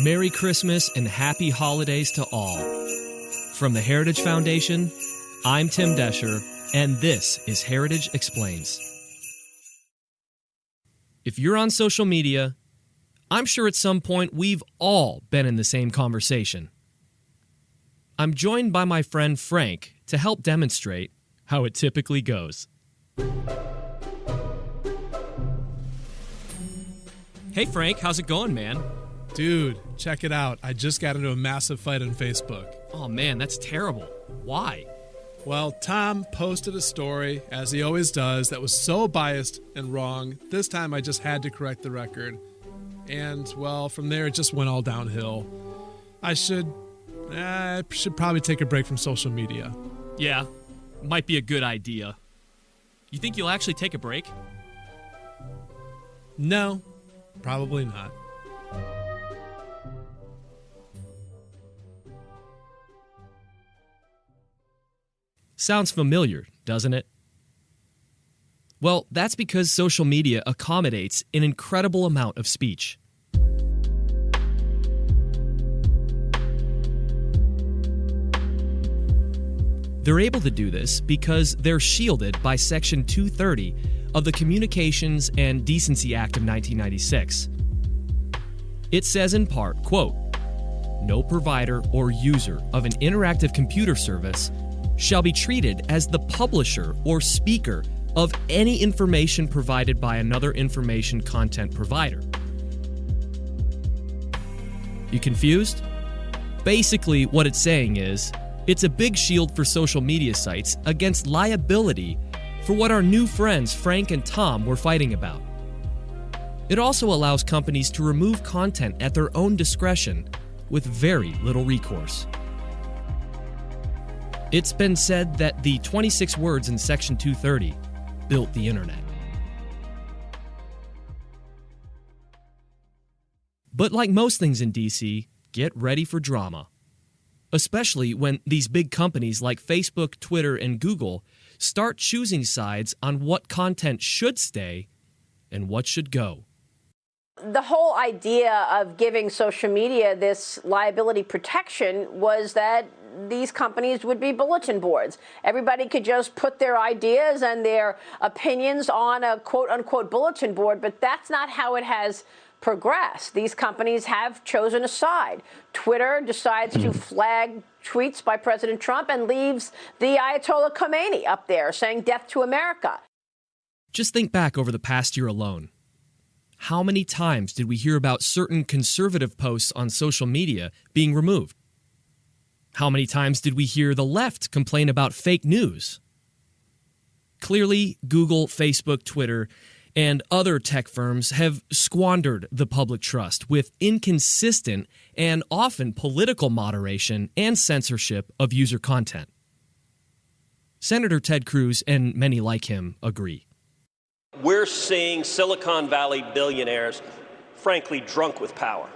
Merry Christmas and happy holidays to all. From the Heritage Foundation, I'm Tim Desher, and this is Heritage Explains. If you're on social media, I'm sure at some point we've all been in the same conversation. I'm joined by my friend Frank to help demonstrate how it typically goes. Hey Frank, how's it going, man? Dude, check it out. I just got into a massive fight on Facebook. Oh man, that's terrible. Why? Well, Tom posted a story, as he always does, that was so biased and wrong. This time I just had to correct the record. And, well, from there it just went all downhill. I should probably take a break from social media. Yeah, might be a good idea. You think you'll actually take a break? No, probably not. Sounds familiar, doesn't it? Well, that's because social media accommodates an incredible amount of speech. They're able to do this because they're shielded by Section 230 of the Communications and Decency Act of 1996. It says in part, quote, "No provider or user of an interactive computer service shall be treated as the publisher or speaker of any information provided by another information content provider." You confused? Basically, what it's saying is, it's a big shield for social media sites against liability for what our new friends Frank and Tom were fighting about. It also allows companies to remove content at their own discretion with very little recourse. It's been said that the 26 words in Section 230 built the internet. But like most things in DC, get ready for drama. Especially when these big companies like Facebook, Twitter, and Google start choosing sides on what content should stay and what should go. The whole idea of giving social media this liability protection was that these companies would be bulletin boards. Everybody could just put their ideas and their opinions on a quote-unquote bulletin board, but that's not how it has progressed. These companies have chosen a side. Twitter decides to flag tweets by President Trump and leaves the Ayatollah Khomeini up there saying death to America. Just think back over the past year alone. How many times did we hear about certain conservative posts on social media being removed? How many times did we hear the left complain about fake news? Clearly, Google, Facebook, Twitter, and other tech firms have squandered the public trust with inconsistent and often political moderation and censorship of user content. Senator Ted Cruz and many like him agree. We're seeing Silicon Valley billionaires, frankly, drunk with power.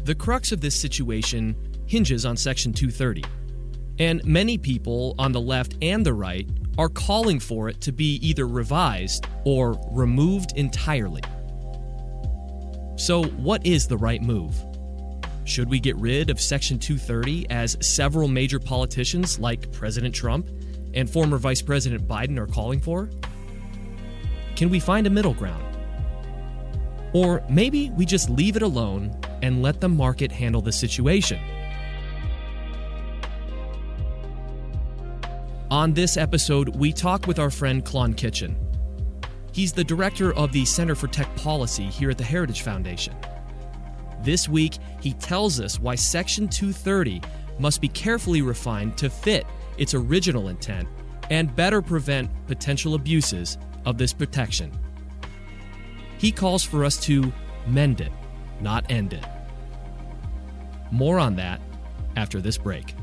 The crux of this situation hinges on Section 230, and many people on the left and the right are calling for it to be either revised or removed entirely. So, what is the right move? Should we get rid of Section 230, as several major politicians like President Trump and former Vice President Biden are calling for? Can we find a middle ground? Or maybe we just leave it alone and let the market handle the situation? On this episode, we talk with our friend Klon Kitchen. He's the director of the Center for Tech Policy here at the Heritage Foundation. This week, he tells us why Section 230 must be carefully refined to fit its original intent and better prevent potential abuses of this protection. He calls for us to mend it, not end it. More on that after this break.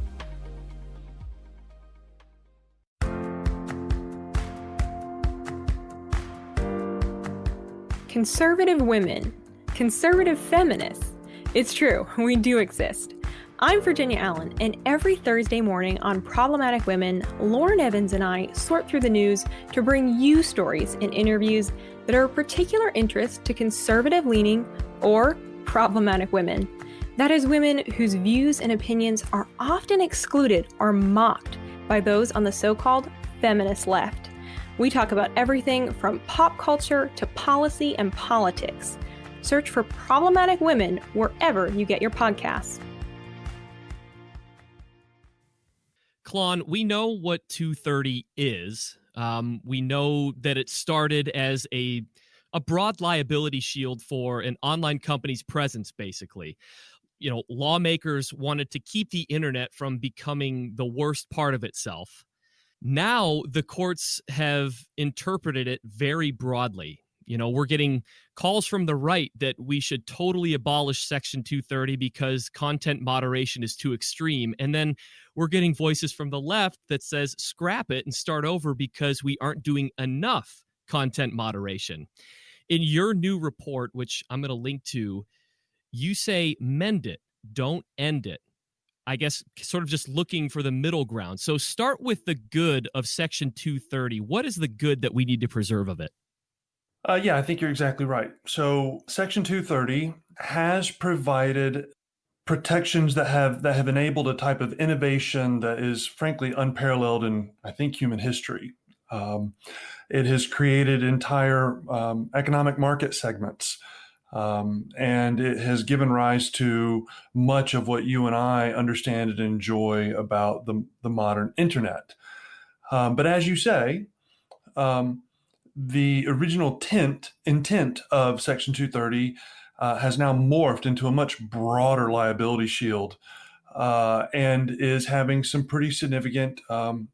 Conservative women, conservative feminists. It's true, we do exist. I'm Virginia Allen, and every Thursday morning on Problematic Women, Lauren Evans and I sort through the news to bring you stories and interviews that are of particular interest to conservative-leaning or problematic women. That is, women whose views and opinions are often excluded or mocked by those on the so-called feminist left. We talk about everything from pop culture to policy and politics. Search for Problematic Women wherever you get your podcasts. Klon, we know what 230 is. We know that it started as a broad liability shield for an online company's presence, basically. You know, lawmakers wanted to keep the internet from becoming the worst part of itself. Now the courts have interpreted it very broadly. You know, we're getting calls from the right that we should totally abolish Section 230 because content moderation is too extreme. And then we're getting voices from the left that says scrap it and start over because we aren't doing enough content moderation. In your new report, which I'm going to link to, you say mend it, don't end it. I guess sort of just looking for the middle ground. So start with the good of Section 230. What is the good that we need to preserve of it? Yeah, I think you're exactly right. So Section 230 has provided protections that have enabled a type of innovation that is frankly unparalleled in, I think, human history. It has created entire economic market segments. And it has given rise to much of what you and I understand and enjoy about the modern internet. But as you say, the original intent of Section 230 has now morphed into a much broader liability shield and is having some pretty significant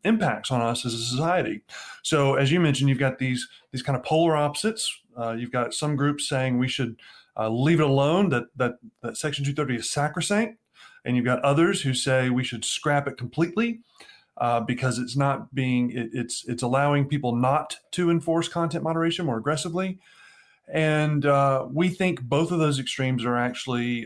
impacts on us as a society. So as you mentioned, you've got these kind of polar opposites. You've got some groups saying we should leave it alone, that Section 230 is sacrosanct. And you've got others who say we should scrap it completely because it's allowing people not to enforce content moderation more aggressively. And we think both of those extremes are actually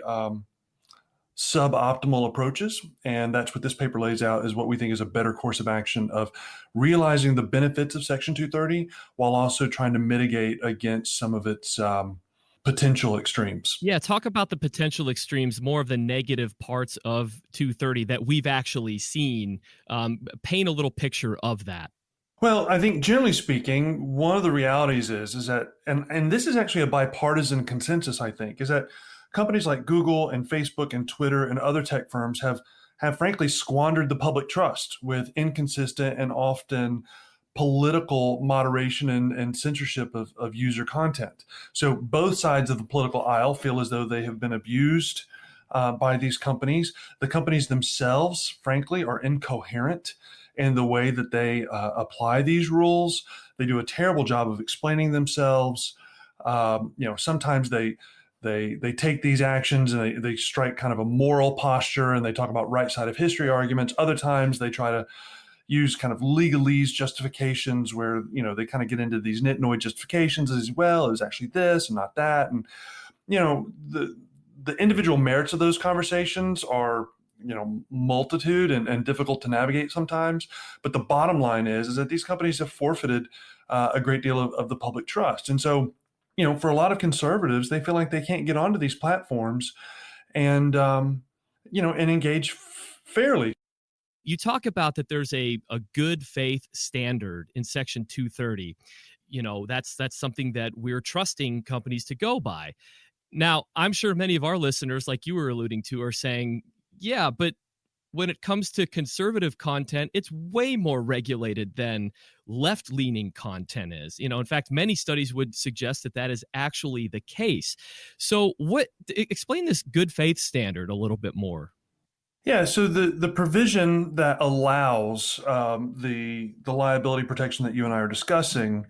suboptimal approaches. And that's what this paper lays out is what we think is a better course of action of realizing the benefits of Section 230 while also trying to mitigate against some of its potential extremes. Yeah, talk about the potential extremes, more of the negative parts of 230 that we've actually seen. Paint a little picture of that. Well, I think generally speaking, one of the realities is that, and this is actually a bipartisan consensus, I think, is that companies like Google and Facebook and Twitter and other tech firms have frankly squandered the public trust with inconsistent and often political moderation and censorship of user content. So both sides of the political aisle feel as though they have been abused by these companies. The companies themselves, frankly, are incoherent in the way that they apply these rules. They do a terrible job of explaining themselves. Sometimes they take these actions and they strike kind of a moral posture and they talk about right side of history arguments. Other times they try to use kind of legalese justifications where, they kind of get into these nitnoid justifications as well. It was actually this and not that. And, the individual merits of those conversations are, multitude and difficult to navigate sometimes. But the bottom line is that these companies have forfeited a great deal of the public trust. And so, for a lot of conservatives, they feel like they can't get onto these platforms and engage fairly. You talk about that there's a good faith standard in Section 230. That's something that we're trusting companies to go by. Now, I'm sure many of our listeners, like you were alluding to, are saying, yeah, but when it comes to conservative content, it's way more regulated than left-leaning content is. In fact, many studies would suggest that is actually the case. So explain this good faith standard a little bit more. Yeah, so the provision that allows the liability protection that you and I are discussing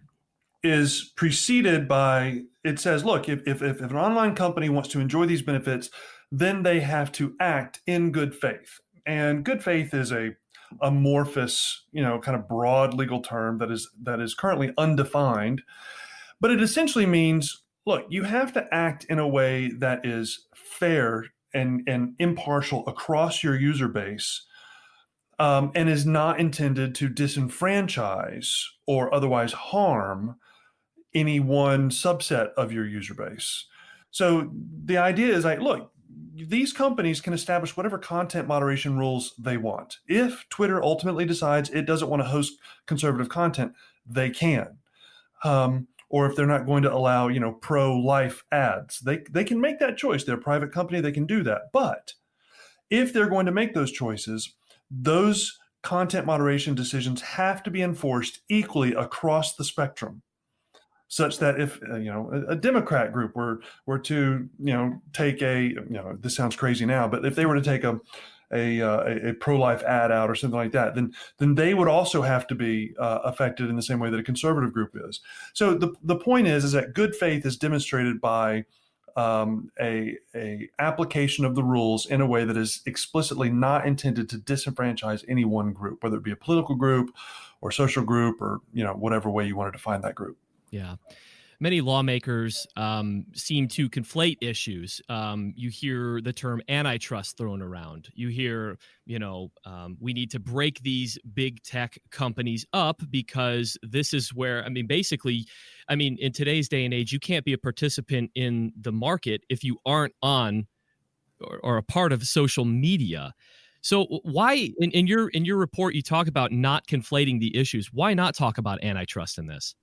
is preceded by, it says, look, if an online company wants to enjoy these benefits, then they have to act in good faith. And good faith is a amorphous, kind of broad legal term that is currently undefined. But it essentially means, look, you have to act in a way that is fair and impartial across your user base, and is not intended to disenfranchise or otherwise harm any one subset of your user base. So the idea is like, look, these companies can establish whatever content moderation rules they want. If Twitter ultimately decides it doesn't want to host conservative content, they can. Or if they're not going to allow, pro-life ads, they can make that choice. They're a private company, they can do that. But if they're going to make those choices, those content moderation decisions have to be enforced equally across the spectrum, such that if a Democrat group were to take this sounds crazy now, but if they were to take a pro-life ad out or something like that, then they would also have to be affected in the same way that a conservative group is. So the point is that good faith is demonstrated by a application of the rules in a way that is explicitly not intended to disenfranchise any one group, whether it be a political group or social group or whatever way you want to define that group. Yeah. Many lawmakers seem to conflate issues. You hear the term antitrust thrown around. You hear, we need to break these big tech companies up because this is where, basically, in today's day and age, you can't be a participant in the market if you aren't on or a part of social media. So why, in your report, you talk about not conflating the issues. Why not talk about antitrust in this?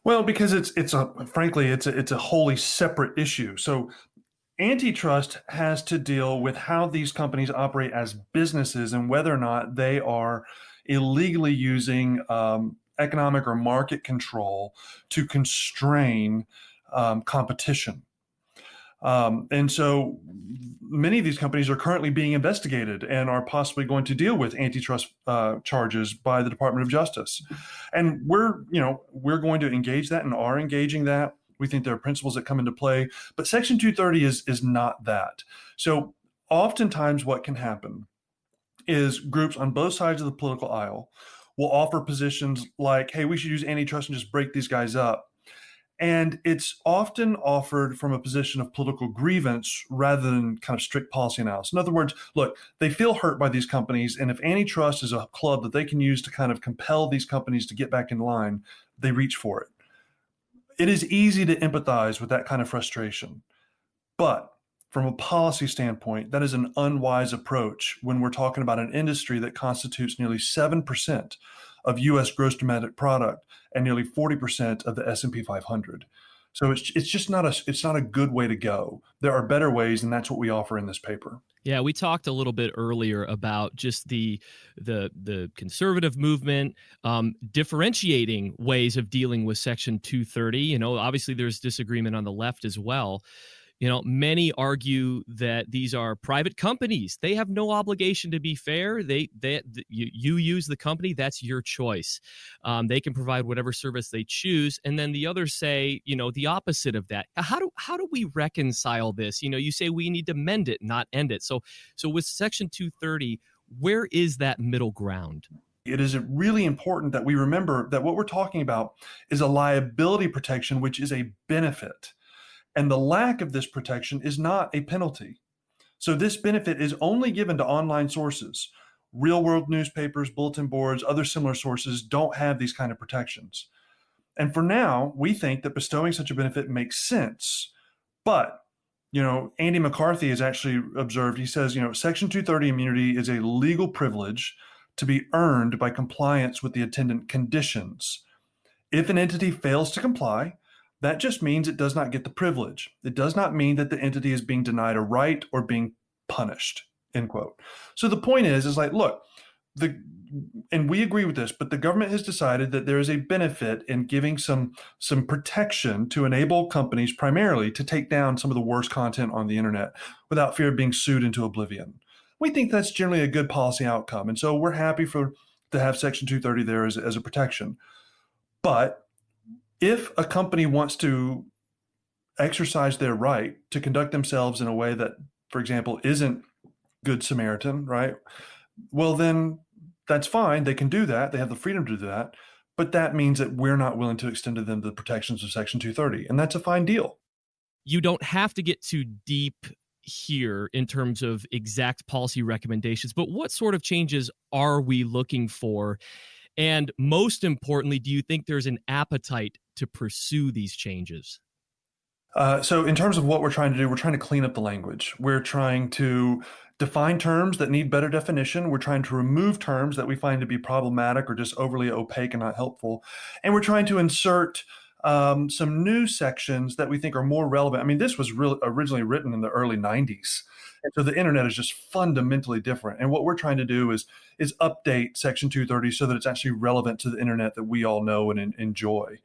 Well, because it's a wholly separate issue. So antitrust has to deal with how these companies operate as businesses and whether or not they are illegally using economic or market control to constrain competition. And so many of these companies are currently being investigated and are possibly going to deal with antitrust charges by the Department of Justice. And we're going to engage that and are engaging that. We think there are principles that come into play, but Section 230 is not that. So oftentimes what can happen is groups on both sides of the political aisle will offer positions like, hey, we should use antitrust and just break these guys up. And it's often offered from a position of political grievance rather than kind of strict policy analysis. In other words, look, they feel hurt by these companies. And if antitrust is a club that they can use to kind of compel these companies to get back in line, they reach for it. It is easy to empathize with that kind of frustration. But from a policy standpoint, that is an unwise approach when we're talking about an industry that constitutes nearly 7% of U.S. gross domestic product and nearly 40% of the S&P 500. So it's just not a good way to go. There are better ways, and that's what we offer in this paper. Yeah, we talked a little bit earlier about just the conservative movement differentiating ways of dealing with Section 230. Obviously there's disagreement on the left as well. Many argue that these are private companies. They have no obligation to be fair. You use the company, that's your choice. They can provide whatever service they choose. And then the others say, the opposite of that. How do we reconcile this? You say we need to mend it, not end it. So with Section 230, where is that middle ground? It is really important that we remember that what we're talking about is a liability protection, which is a benefit. And the lack of this protection is not a penalty. So this benefit is only given to online sources. Real world newspapers, bulletin boards, other similar sources don't have these kind of protections. And for now, we think that bestowing such a benefit makes sense. But, Andy McCarthy has actually observed, he says, Section 230 immunity is a legal privilege to be earned by compliance with the attendant conditions. If an entity fails to comply, that just means it does not get the privilege. It does not mean that the entity is being denied a right or being punished, end quote. So the point is like, look, and we agree with this, but the government has decided that there is a benefit in giving some protection to enable companies primarily to take down some of the worst content on the internet without fear of being sued into oblivion. We think that's generally a good policy outcome. And so we're happy to have Section 230 there as a protection. But if a company wants to exercise their right to conduct themselves in a way that, for example, isn't Good Samaritan, right? Well, then that's fine. They can do that. They have the freedom to do that. But that means that we're not willing to extend to them the protections of Section 230. And that's a fine deal. You don't have to get too deep here in terms of exact policy recommendations, but what sort of changes are we looking for? And most importantly, do you think there's an appetite to pursue these changes? So in terms of what we're trying to do, we're trying to clean up the language. We're trying to define terms that need better definition. We're trying to remove terms that we find to be problematic or just overly opaque and not helpful. And we're trying to insert some new sections that we think are more relevant. I mean, this was originally written in the early 90s. And so the internet is just fundamentally different. And what we're trying to do is update Section 230 so that it's actually relevant to the internet that we all know and enjoy.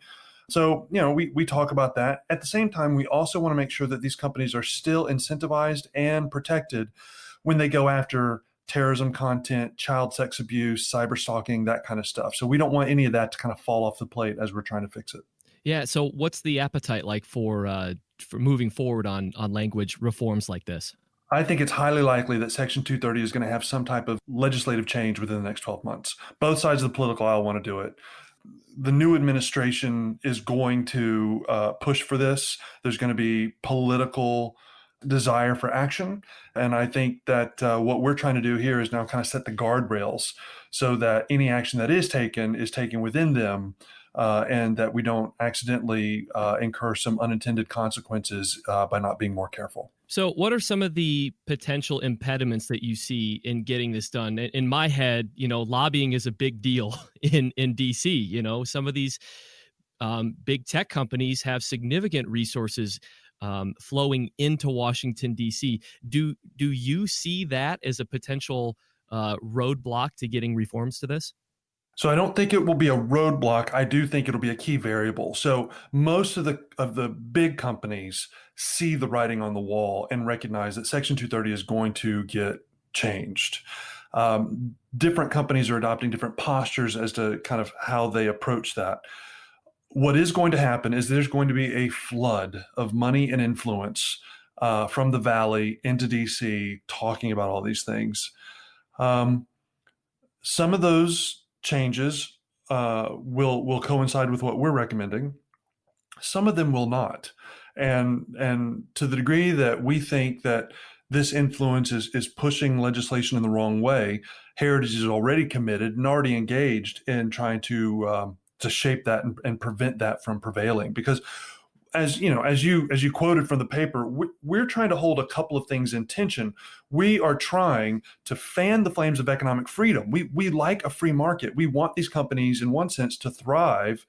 So, we talk about that. At the same time, we also want to make sure that these companies are still incentivized and protected when they go after terrorism content, child sex abuse, cyber stalking, that kind of stuff. So we don't want any of that to kind of fall off the plate as we're trying to fix it. Yeah. So what's the appetite like for moving forward on language reforms like this? I think it's highly likely that Section 230 is going to have some type of legislative change within the next 12 months. Both sides of the political aisle want to do it. The new administration is going to push for this. There's going to be political desire for action. And I think that what we're trying to do here is now kind of set the guardrails so that any action that is taken within them, and that we don't accidentally incur some unintended consequences by not being more careful. So what are some of the potential impediments that you see in getting this done? In my head, lobbying is a big deal in DC. Some of these big tech companies have significant resources flowing into Washington, D.C. Do you see that as a potential roadblock to getting reforms to this? So I don't think it will be a roadblock. I do think it'll be a key variable. So most of the big companies see the writing on the wall and recognize that Section 230 is going to get changed. Different companies are adopting different postures as to kind of how they approach that. What is going to happen is there's going to be a flood of money and influence from the Valley into DC talking about all these things. Some of those changes will coincide with what we're recommending. Some of them will not. And to the degree that we think that this influence is pushing legislation in the wrong way, Heritage is already committed and already engaged in trying to shape that and prevent that from prevailing. Because as you quoted from the paper, we're trying to hold a couple of things in tension. We are trying to fan the flames of economic freedom. We like a free market. We want these companies, in one sense, to thrive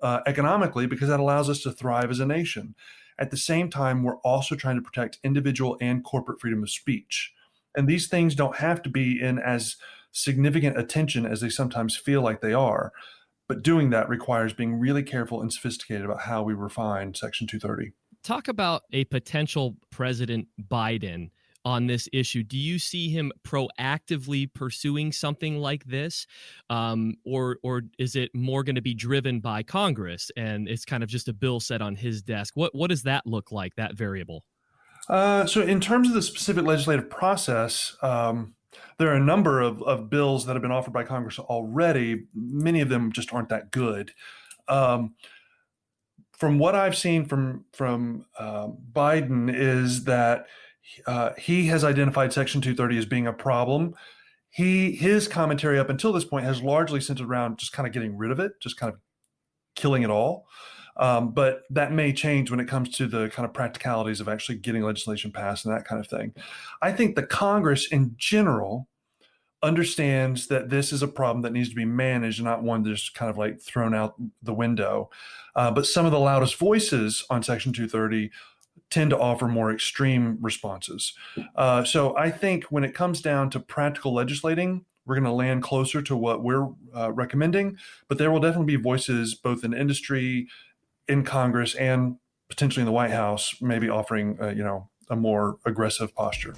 economically because that allows us to thrive as a nation. At the same time, we're also trying to protect individual and corporate freedom of speech. And these things don't have to be in as significant attention as they sometimes feel like they are. But doing that requires being really careful and sophisticated about how we refine Section 230. Talk about a potential President Biden on this issue. Do you see him proactively pursuing something like this? Or is it more going to be driven by Congress and it's kind of just a bill set on his desk? What does that look like, that variable? So in terms of the specific legislative process, there are a number of bills that have been offered by Congress already. Many of them just aren't that good. From what I've seen from Biden is that he has identified Section 230 as being a problem. His commentary up until this point has largely centered around just kind of getting rid of it, just kind of killing it all. But that may change when it comes to the kind of practicalities of actually getting legislation passed and that kind of thing. I think the Congress in general understands that this is a problem that needs to be managed, not one that's kind of like thrown out the window. But some of the loudest voices on Section 230 tend to offer more extreme responses. So I think when it comes down to practical legislating, we're going to land closer to what we're recommending, but there will definitely be voices both in industry, in Congress, and potentially in the White House, maybe offering a more aggressive posture.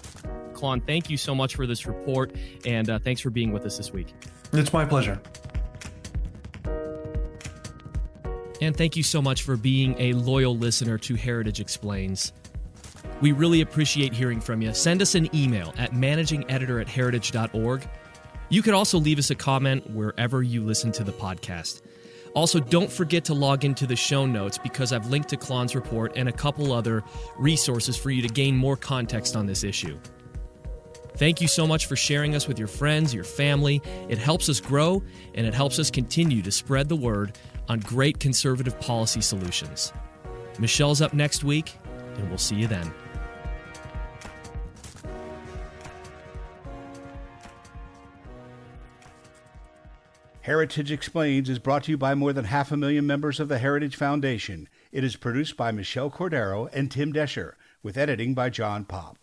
Klon, thank you so much for this report, and thanks for being with us this week. It's my pleasure. And thank you so much for being a loyal listener to Heritage Explains. We really appreciate hearing from you. Send us an email at managingeditor@heritage.org. You can also leave us a comment wherever you listen to the podcast. Also, don't forget to log into the show notes because I've linked to Klon's report and a couple other resources for you to gain more context on this issue. Thank you so much for sharing us with your friends, your family. It helps us grow, and it helps us continue to spread the word on great conservative policy solutions. Michelle's up next week, and we'll see you then. Heritage Explains is brought to you by more than 500,000 members of the Heritage Foundation. It is produced by Michelle Cordero and Tim Desher, with editing by John Popp.